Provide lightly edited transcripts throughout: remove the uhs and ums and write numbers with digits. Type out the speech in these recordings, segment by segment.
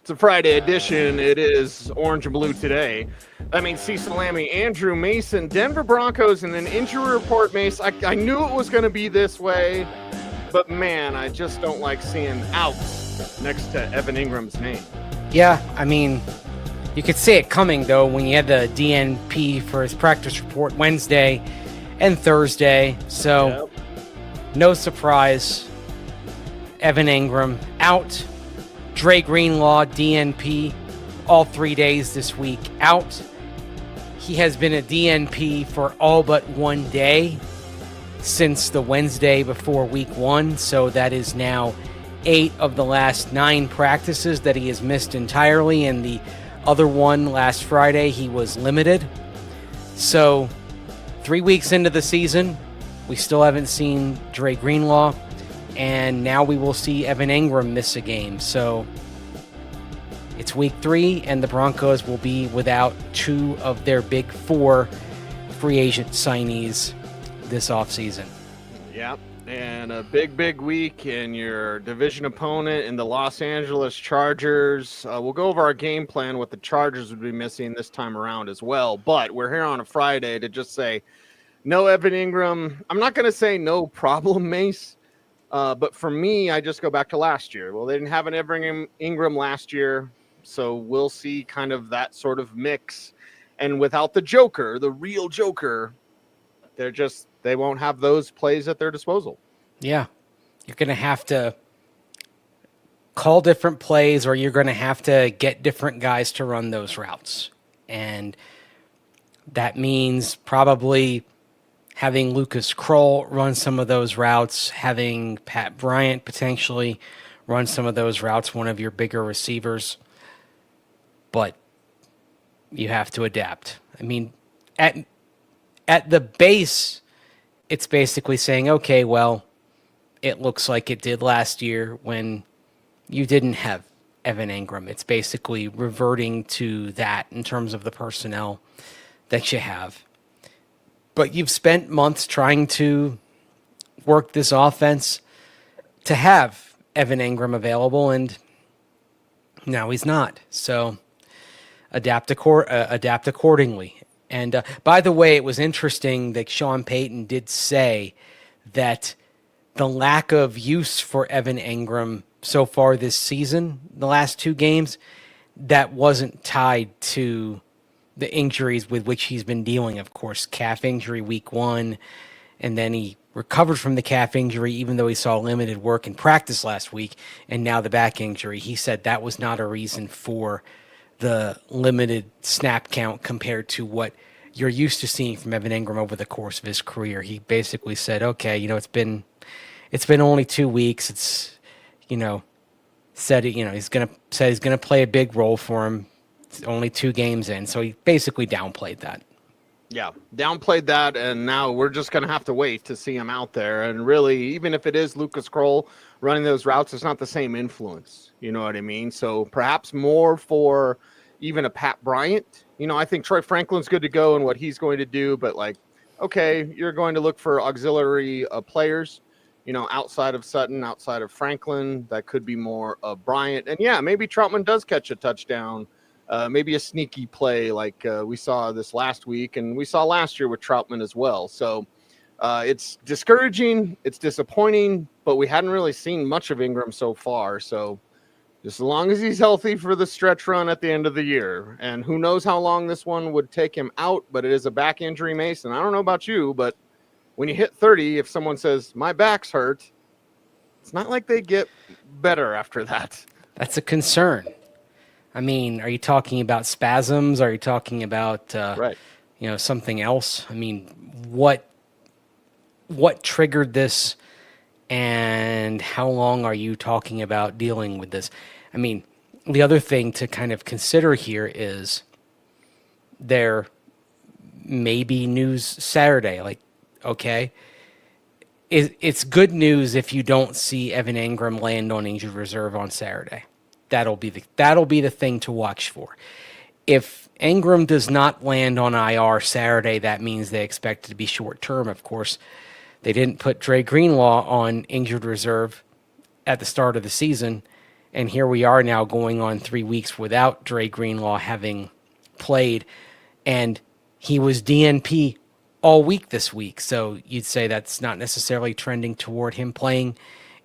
It's a Friday edition. It is orange and blue today. That means Cecil, Lammey, Andrew, Mason, Denver Broncos, and an injury report, Mace. I knew it was going to be this way, but man, I just don't like seeing out next to Evan Engram's name. Yeah, I mean, you could see it coming, though, when you had the DNP for his practice report Wednesday and Thursday. So, No surprise. Evan Engram out. Dre Greenlaw, DNP, all 3 days this week out. He has been a DNP for all but 1 day since the Wednesday before week 1. So that is now 8 of the last 9 practices that he has missed entirely. And the other one last Friday, he was limited. So 3 weeks into the season, we still haven't seen Dre Greenlaw. And now we will see Evan Engram miss a game. So it's week 3, and the Broncos will be without 2 of their big 4 free agent signees this offseason. Yep, and a big week, and your division opponent in the Los Angeles Chargers. We'll go over our game plan, what the Chargers would be missing this time around as well. But we're here on a Friday to just say no Evan Engram. I'm not going to say no problem, Mace. But for me, I just go back to last year. Well, they didn't have an Evan Engram last year, so we'll see kind of that sort of mix. And without the Joker, the real Joker, they won't have those plays at their disposal. Yeah, you're going to have to call different plays, or you're going to have to get different guys to run those routes. And that means probably having Lucas Kroll run some of those routes, having Pat Bryant potentially run some of those routes, one of your bigger receivers. But you have to adapt. I mean, at the base, it's basically saying, okay, well, it looks like it did last year when you didn't have Evan Engram. It's basically reverting to that in terms of the personnel that you have. But you've spent months trying to work this offense to have Evan Engram available, and now he's not. So adapt accordingly. And by the way, it was interesting that Sean Payton did say that the lack of use for Evan Engram so far this season, the last 2 games, that wasn't tied to the injuries with which he's been dealing. Of course, calf injury week 1, and then he recovered from the calf injury even though he saw limited work in practice last week, and now the back injury. He said that was not a reason for the limited snap count compared to what you're used to seeing from Evan Engram over the course of his career. He basically said, okay, it's been only 2 weeks. It's, he's gonna play a big role for him. It's only 2 games in, so he basically downplayed that. Yeah, downplayed that, and now we're just going to have to wait to see him out there. And really, even if it is Lucas Kroll running those routes, it's not the same influence. You know what I mean? So perhaps more for even a Pat Bryant. I think Troy Franklin's good to go in what he's going to do, but okay, you're going to look for auxiliary players, outside of Sutton, outside of Franklin. That could be more of Bryant. And yeah, maybe Troutman does catch a touchdown. Maybe a sneaky play like we saw this last week, and we saw last year with Troutman as well. So it's discouraging, it's disappointing, but we hadn't really seen much of Ingram so far. So just as long as he's healthy for the stretch run at the end of the year, and who knows how long this one would take him out, but it is a back injury, Mason. I don't know about you, but when you hit 30, if someone says, my back's hurt, it's not like they get better after that. That's a concern. I mean, are you talking about spasms? Are you talking about something else? I mean, what triggered this, and how long are you talking about dealing with this? I mean, the other thing to kind of consider here is there may be news Saturday. Okay, it's good news if you don't see Evan Engram land on injured reserve on Saturday. That'll be the thing to watch for. If Engram does not land on IR Saturday, that means they expect it to be short term. Of course, they didn't put Dre Greenlaw on injured reserve at the start of the season, And here we are now going on 3 weeks without Dre Greenlaw having played. And he was DNP all week this week. So you'd say that's not necessarily trending toward him playing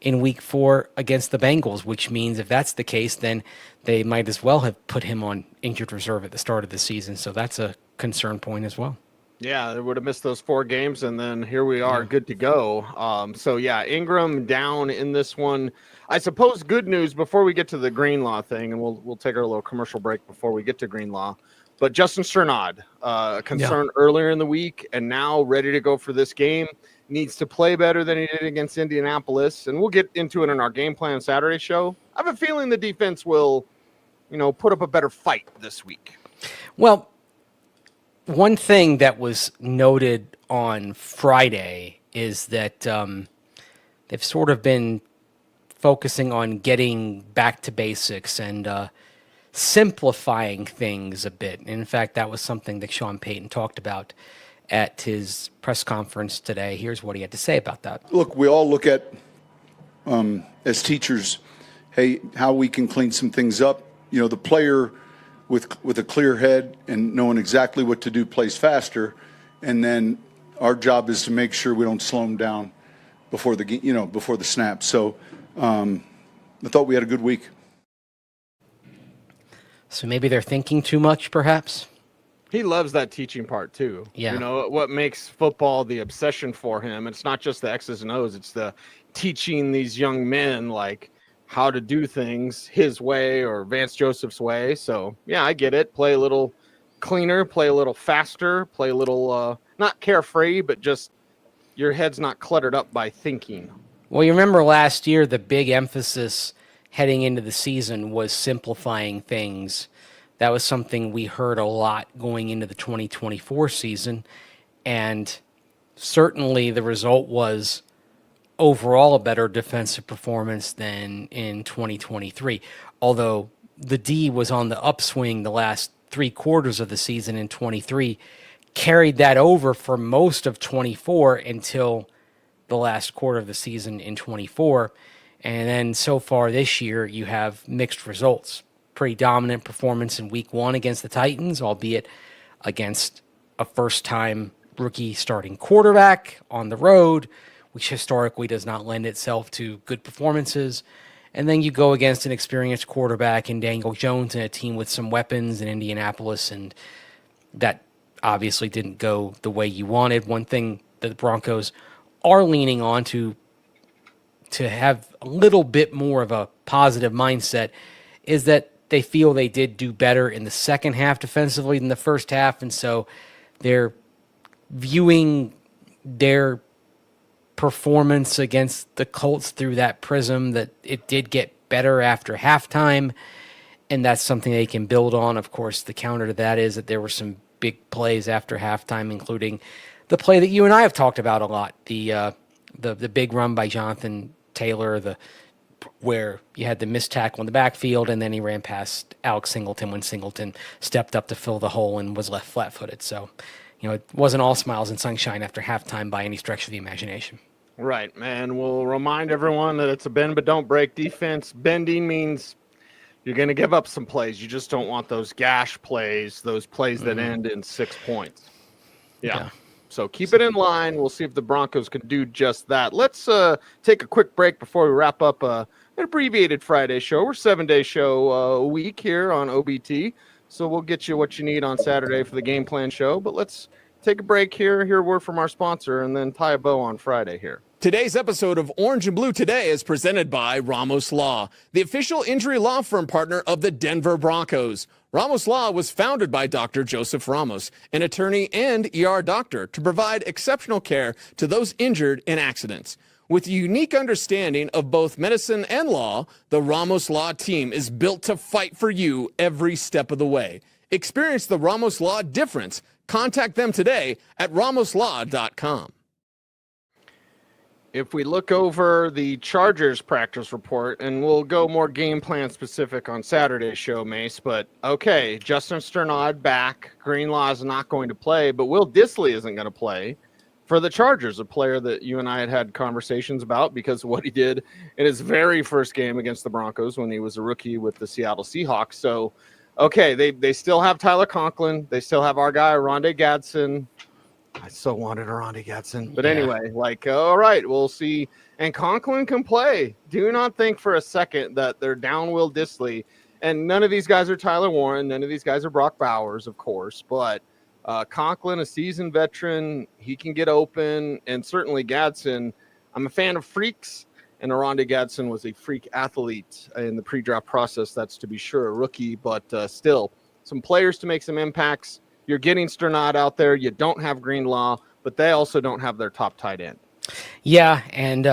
in week 4 against the Bengals, which means if that's the case, then they might as well have put him on injured reserve at the start of the season. So that's a concern point as well. Yeah, they would have missed those 4 games, and then here we are, good to go. So, yeah, Ingram down in this one. I suppose good news before we get to the Greenlaw thing, and we'll take our little commercial break before we get to Greenlaw. But Justin Strnad, concerned earlier in the week and now ready to go for this game. Needs to play better than he did against Indianapolis, and we'll get into it in our game plan Saturday show. I have a feeling the defense will, put up a better fight this week. Well, one thing that was noted on Friday is that they've sort of been focusing on getting back to basics and simplifying things a bit. And in fact, that was something that Sean Payton talked about at his press conference today. Here's what he had to say about that. Look, we all look at, as teachers, hey, how we can clean some things up. The player with a clear head and knowing exactly what to do plays faster. And then our job is to make sure we don't slow them down before the snap. So I thought we had a good week. So maybe they're thinking too much, perhaps? He loves that teaching part, too. Yeah. What makes football the obsession for him, it's not just the X's and O's, it's the teaching these young men, like, how to do things his way or Vance Joseph's way. So, yeah, I get it. Play a little cleaner, play a little faster, play a little, not carefree, but just your head's not cluttered up by thinking. Well, you remember last year, the big emphasis heading into the season was simplifying things. That was something we heard a lot going into the 2024 season. And certainly the result was overall a better defensive performance than in 2023. Although the D was on the upswing the last 3 quarters of the season in 23, carried that over for most of 24 until the last quarter of the season in 24. And then so far this year, you have mixed results. Pretty dominant performance in week 1 against the Titans, albeit against a first-time rookie starting quarterback on the road, which historically does not lend itself to good performances. And then you go against an experienced quarterback in Daniel Jones and a team with some weapons in Indianapolis, and that obviously didn't go the way you wanted. One thing that the Broncos are leaning on to have a little bit more of a positive mindset is that they feel they did do better in the second half defensively than the first half, and so they're viewing their performance against the Colts through that prism that it did get better after halftime, and that's something they can build on. Of course, the counter to that is that there were some big plays after halftime, including the play that you and I have talked about a lot, the big run by Jonathan Taylor, where you had the missed tackle in the backfield, and then he ran past Alex Singleton when Singleton stepped up to fill the hole and was left flat-footed. So, it wasn't all smiles and sunshine after halftime by any stretch of the imagination. Right, man. We'll remind everyone that it's a bend but don't break defense. Bending means you're going to give up some plays. You just don't want those gash plays, those plays that end in 6 points. Yeah. So keep it in line. We'll see if the Broncos can do just that. Let's take a quick break before we wrap up an abbreviated Friday show. We're 7-day show a week here on OBT. So we'll get you what you need on Saturday for the game plan show. But let's take a break here, hear a word from our sponsor, and then tie a bow on Friday here. Today's episode of Orange and Blue Today is presented by Ramos Law, the official injury law firm partner of the Denver Broncos. Ramos Law was founded by Dr. Joseph Ramos, an attorney and ER doctor, to provide exceptional care to those injured in accidents. With a unique understanding of both medicine and law, the Ramos Law team is built to fight for you every step of the way. Experience the Ramos Law difference. Contact them today at ramoslaw.com. If we look over the Chargers practice report, and we'll go more game plan specific on Saturday's show, Mace, but okay, Justin Strnad back. Greenlaw is not going to play, but Will Dissly isn't going to play. for the Chargers, a player that you and I had conversations about because of what he did in his very first game against the Broncos when he was a rookie with the Seattle Seahawks. So, okay, they still have Tyler Conklin. They still have our guy, Rondé Gadsden. I so wanted Rondé Gadsden. But anyway, all right, we'll see. And Conklin can play. Do not think for a second that they're down Will Dissly. And none of these guys are Tyler Warren. None of these guys are Brock Bowers, of course. But Conklin, a seasoned veteran, he can get open. And certainly Gadsden, I'm a fan of freaks. And Rondé Gadsden was a freak athlete in the pre-draft process. That's to be sure, a rookie. But still, some players to make some impacts. You're getting Sternad out there. You don't have Greenlaw, but they also don't have their top tight end. Yeah, and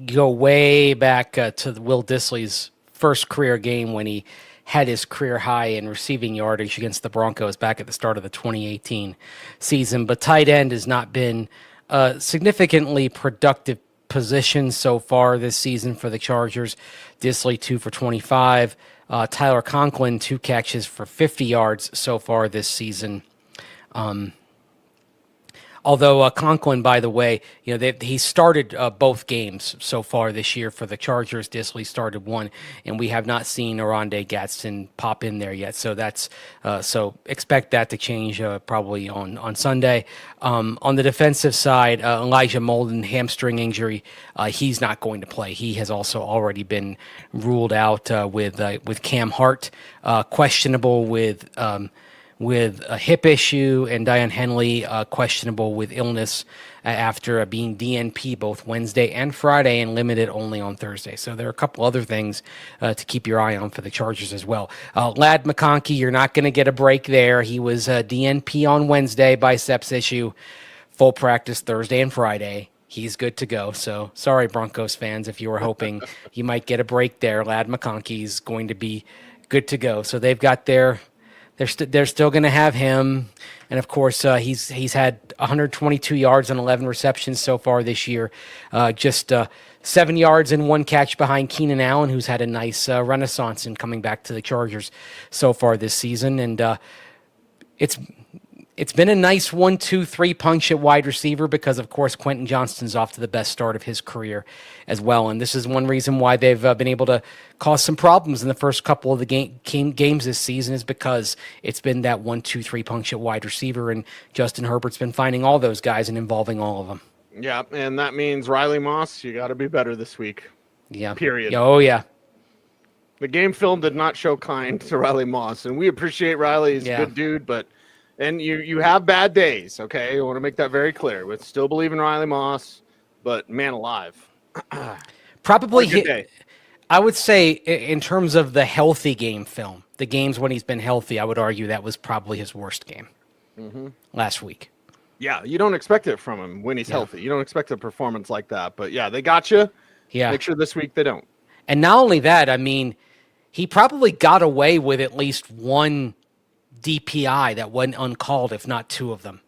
go way back to Will Dissly's first career game when he had his career high in receiving yardage against the Broncos back at the start of the 2018 season. But tight end has not been a significantly productive position so far this season for the Chargers. Dissly 2 for 25. Tyler Conklin 2 catches for 50 yards so far this season. Although Conklin, by the way, he started both games so far this year for the Chargers. Dissly started one, and we have not seen Rondé Gadsden pop in there yet. So that's so expect that to change probably on Sunday. On the defensive side, Elijah Molden hamstring injury. He's not going to play. He has also already been ruled out with Cam Hart, questionable with a hip issue, and Dion Henley questionable with illness after being DNP both Wednesday and Friday and limited only on Thursday. So there are a couple other things to keep your eye on for the Chargers as well. Ladd McConkey, you're not going to get a break there. He was DNP on Wednesday, biceps issue, full practice Thursday and Friday. He's good to go. So sorry, Broncos fans, if you were hoping you might get a break there. Ladd McConkey's going to be good to go. So they've got their... They're still going to have him, and of course he's had 122 yards and 11 receptions so far this year. Just 7 yards and 1 catch behind Keenan Allen, who's had a nice renaissance in coming back to the Chargers so far this season. And it's been a nice 1-2-3 punch at wide receiver because, of course, Quentin Johnston's off to the best start of his career as well. And this is one reason why they've been able to cause some problems in the first couple of the games this season is because it's been that 1-2-3 punch at wide receiver. And Justin Herbert's been finding all those guys and involving all of them. Yeah, and that means Riley Moss, you got to be better this week. Yeah. Period. Oh, yeah. The game film did not show kind to Riley Moss, and we appreciate Riley. He's a good dude, but... And you have bad days, okay? I want to make that very clear. We still believe in Riley Moss, but man alive. Probably, I would say in terms of the healthy game film, the games when he's been healthy, I would argue that was probably his worst game last week. Yeah, you don't expect it from him when he's healthy. You don't expect a performance like that. But, yeah, they got you. Yeah. Make sure this week they don't. And not only that, I mean, he probably got away with at least one DPI that wasn't uncalled, if not 2 of them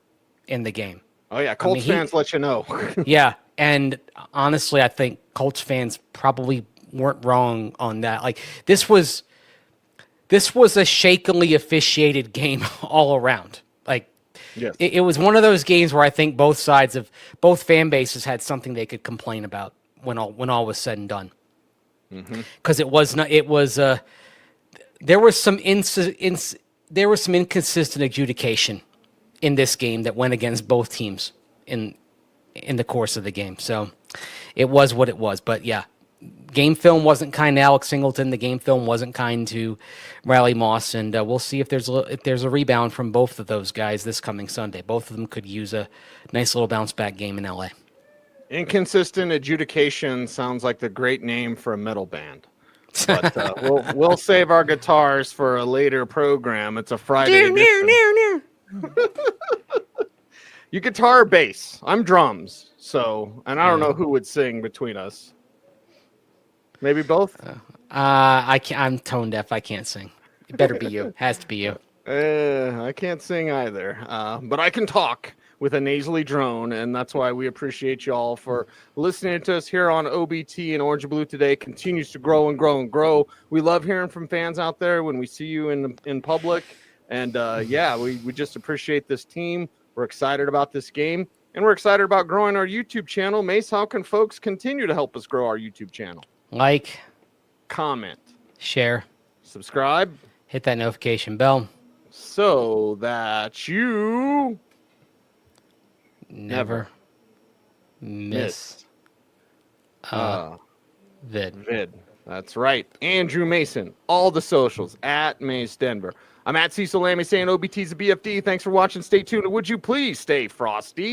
in the game. Oh, yeah. Colts fans let you know. Yeah. And honestly, I think Colts fans probably weren't wrong on that. Like this was a shakily officiated game all around. Like yes. it was one of those games where I think both fan bases had something they could complain about when all was said and done. Because there was some inconsistent adjudication in this game that went against both teams in the course of the game. So it was what it was. But yeah, game film wasn't kind to Alex Singleton. The game film wasn't kind to Riley Moss. And we'll see if there's a rebound from both of those guys this coming Sunday. Both of them could use a nice little bounce back game in LA. Inconsistent adjudication sounds like the great name for a metal band. But we'll save our guitars for a later program. It's a Friday edition. You guitar or bass? I'm drums. So, and I don't know who would sing between us. Maybe both. I'm tone deaf. I can't sing. It better be you. Has to be you. I can't sing either. But I can talk with a nasally drone, and that's why we appreciate y'all for listening to us here on OBT and Orange and Blue Today. Continues to grow and grow and grow. We love hearing from fans out there when we see you in public, and we just appreciate this team. We're excited about this game. And we're excited about growing our YouTube channel. Mace, how can folks continue to help us grow our YouTube channel? Like, Comment, share, subscribe, hit that notification bell. so that you Never miss miss vid. vid. That's right. Andrew Mason, all the socials at Mace Denver. I'm at Cecil Lammey saying OBT's a BFD. Thanks for watching. Stay tuned. And would you please stay frosty?